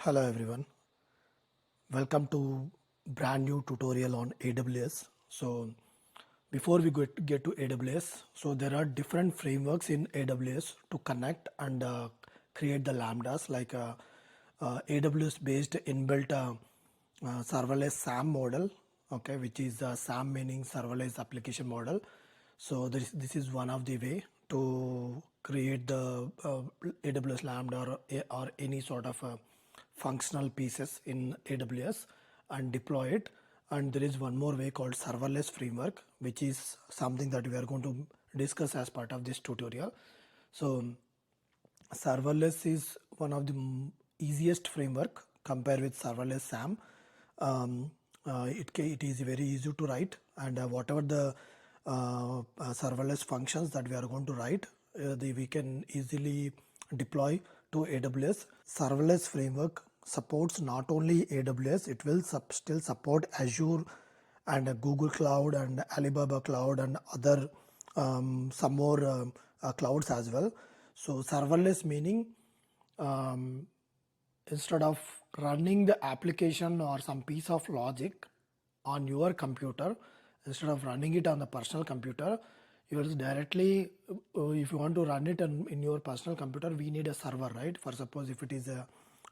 Hello everyone, welcome to brand new tutorial on AWS. So before we get to AWS, so there are different frameworks in AWS to connect and create the lambdas like AWS based inbuilt serverless SAM model, okay, which is SAM meaning serverless application model. So this is one of the way to create the AWS Lambda or any sort of functional pieces in AWS and deploy it. And there is one more way called serverless framework, which is something that we are going to discuss as part of this tutorial. So serverless is one of the easiest framework compared with serverless SAM. It is very easy to write, and whatever the serverless functions that we are going to write, we can easily deploy to AWS. Serverless framework supports not only AWS, it will still support Azure and Google Cloud and Alibaba Cloud and other some more clouds as well. So serverless meaning instead of running the application or some piece of logic on your computer, instead of running it on the personal computer, you are directly, if you want to run it in your personal computer, we need a server, right? For suppose if it is a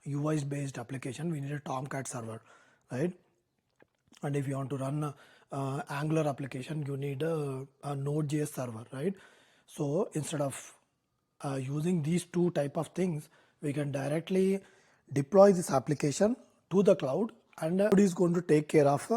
UI based application, we need a Tomcat server, right? And if you want to run Angular application, you need a Node.js server, right? So instead of using these two type of things, we can directly deploy this application to the cloud, and cloud is going to take care of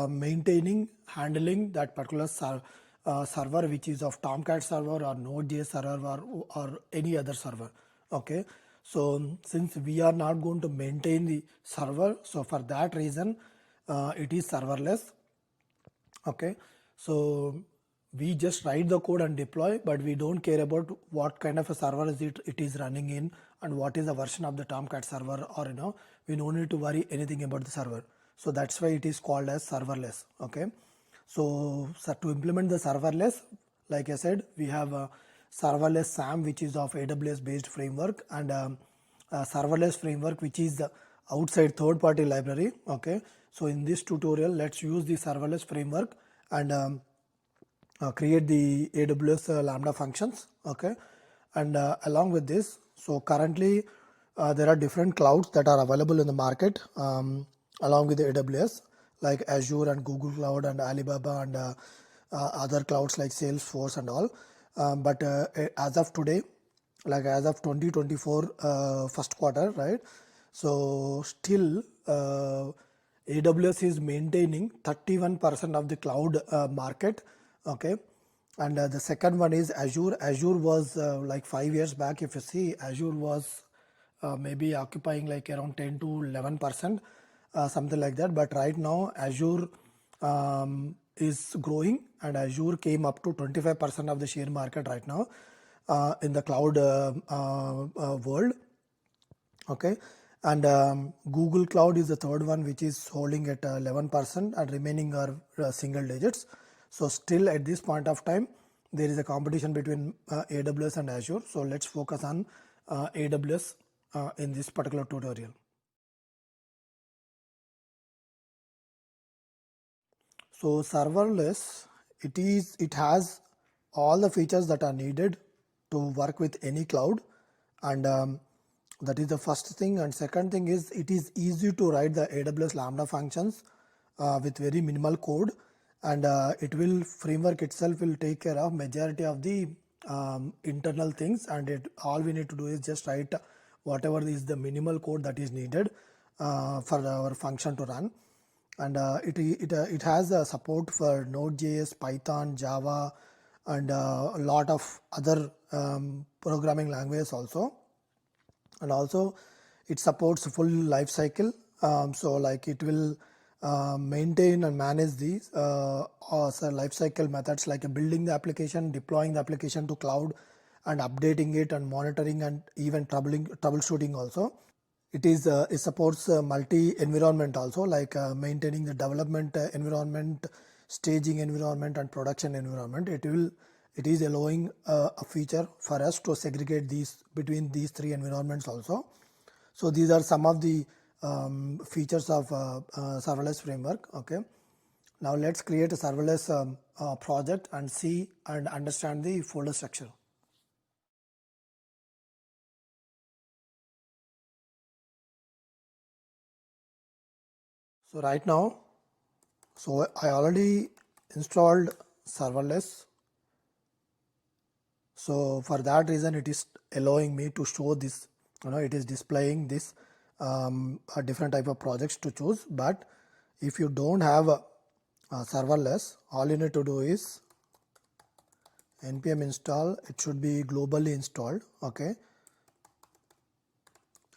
maintaining, handling that particular server, which is of Tomcat server or Node.js server or any other server. Okay, so since we are not going to maintain the server, so for that reason it is serverless. Okay, so we just write the code and deploy, but we don't care about what kind of a server it is running in and what is the version of the Tomcat server, or we don't need to worry anything about the server. So that's why it is called as serverless. Okay, so to implement the serverless, like I said, we have a serverless SAM, which is of AWS based framework, and a serverless framework, which is the outside third party library. Okay, so in this tutorial, let's use the serverless framework and create the AWS Lambda functions. Okay, and along with this, so currently there are different clouds that are available in the market along with the AWS, like Azure and Google Cloud and Alibaba and other clouds like Salesforce and all. But as of today, like as of 2024 first quarter, right? So still AWS is maintaining 31% of the cloud market. Okay, and the second one is Azure. Azure was like 5 years back, if you see, Azure was maybe occupying like around 10 to 11%, something like that. But right now Azure is growing, and Azure came up to 25% of the share market right now in the cloud world. Okay, and Google Cloud is the third one, which is holding at 11%, and remaining are single digits. So still at this point of time, there is a competition between AWS and Azure. So let's focus on AWS in this particular tutorial. So serverless, it has all the features that are needed to work with any cloud, and that is the first thing. And second thing is, it is easy to write the AWS Lambda functions with very minimal code, and framework itself will take care of majority of the internal things, and all we need to do is just write whatever is the minimal code that is needed for our function to run. And it has a support for Node.js, Python, Java, and a lot of other programming languages also. And also it supports full life cycle. So like it will maintain and manage these life cycle methods, like building the application, deploying the application to cloud, and updating it, and monitoring, and even troubleshooting also. It supports multi-environment also, like maintaining the development environment, staging environment, and production environment. It is allowing a feature for us to segregate these between these three environments also. So these are some of the features of serverless framework. Okay, now let's create a serverless project and see and understand the folder structure. So right now, so I already installed serverless. So for that reason, it is allowing me to show this, it is displaying this a different type of projects to choose. But if you don't have a serverless, all you need to do is npm install. It should be globally installed. Okay,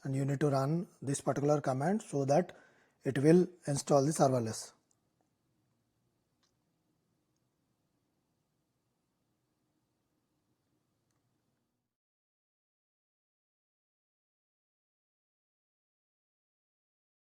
and you need to run this particular command so that it will install the serverless.